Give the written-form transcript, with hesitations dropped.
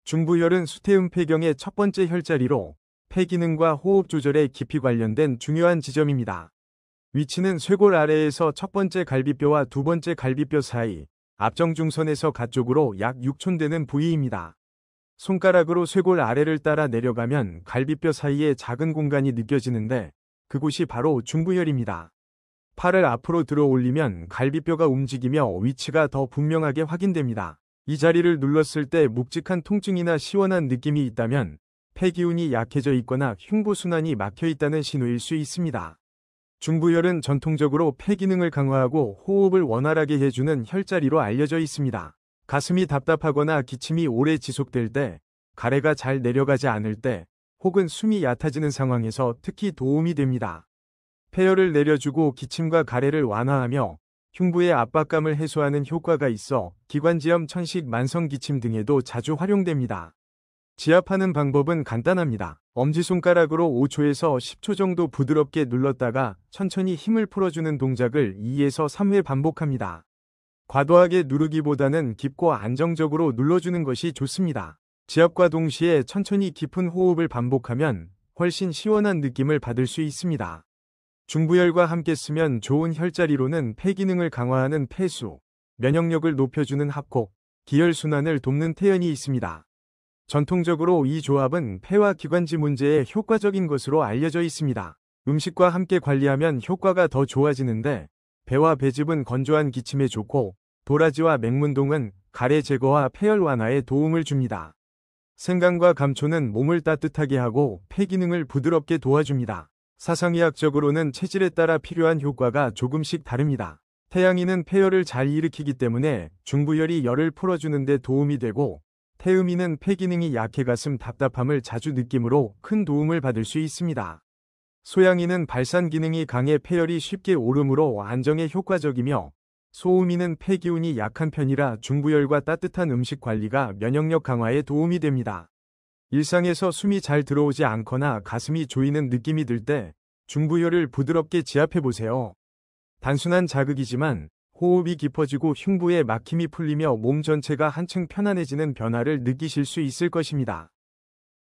중부혈은 수태음폐경의 첫 번째 혈자리로 폐 기능과 호흡 조절에 깊이 관련된 중요한 지점입니다. 위치는 쇄골 아래에서 첫 번째 갈비뼈와 두 번째 갈비뼈 사이, 앞정중선에서 가쪽으로 약 6촌 되는 부위입니다. 손가락으로 쇄골 아래를 따라 내려가면 갈비뼈 사이에 작은 공간이 느껴지는데 그곳이 바로 중부혈입니다. 팔을 앞으로 들어 올리면 갈비뼈가 움직이며 위치가 더 분명하게 확인됩니다. 이 자리를 눌렀을 때 묵직한 통증이나 시원한 느낌이 있다면 폐기운이 약해져 있거나 흉부순환이 막혀 있다는 신호일 수 있습니다. 중부혈은 전통적으로 폐 기능을 강화하고 호흡을 원활하게 해주는 혈자리로 알려져 있습니다. 가슴이 답답하거나 기침이 오래 지속될 때, 가래가 잘 내려가지 않을 때, 혹은 숨이 얕아지는 상황에서 특히 도움이 됩니다. 폐혈을 내려주고 기침과 가래를 완화하며 흉부의 압박감을 해소하는 효과가 있어 기관지염, 천식, 만성기침 등에도 자주 활용됩니다. 지압하는 방법은 간단합니다. 엄지손가락으로 5초에서 10초 정도 부드럽게 눌렀다가 천천히 힘을 풀어주는 동작을 2에서 3회 반복합니다. 과도하게 누르기보다는 깊고 안정적으로 눌러주는 것이 좋습니다. 지압과 동시에 천천히 깊은 호흡을 반복하면 훨씬 시원한 느낌을 받을 수 있습니다. 중부혈과 함께 쓰면 좋은 혈자리로는 폐 기능을 강화하는 폐수, 면역력을 높여주는 합곡, 기혈순환을 돕는 태연이 있습니다. 전통적으로 이 조합은 폐와 기관지 문제에 효과적인 것으로 알려져 있습니다. 음식과 함께 관리하면 효과가 더 좋아지는데 배와 배즙은 건조한 기침에 좋고 도라지와 맹문동은 가래 제거와 폐혈 완화에 도움을 줍니다. 생강과 감초는 몸을 따뜻하게 하고 폐 기능을 부드럽게 도와줍니다. 사상의학적으로는 체질에 따라 필요한 효과가 조금씩 다릅니다. 태양인은 폐열을 잘 일으키기 때문에 중부혈이 열을 풀어주는 데 도움이 되고 태음인은 폐 기능이 약해 가슴 답답함을 자주 느끼므로 큰 도움을 받을 수 있습니다. 소양인은 발산 기능이 강해 폐열이 쉽게 오르므로 안정에 효과적이며 소음인은 폐 기운이 약한 편이라 중부혈과 따뜻한 음식 관리가 면역력 강화에 도움이 됩니다. 일상에서 숨이 잘 들어오지 않거나 가슴이 조이는 느낌이 들 때 중부혈을 부드럽게 지압해보세요. 단순한 자극이지만 호흡이 깊어지고 흉부의 막힘이 풀리며 몸 전체가 한층 편안해지는 변화를 느끼실 수 있을 것입니다.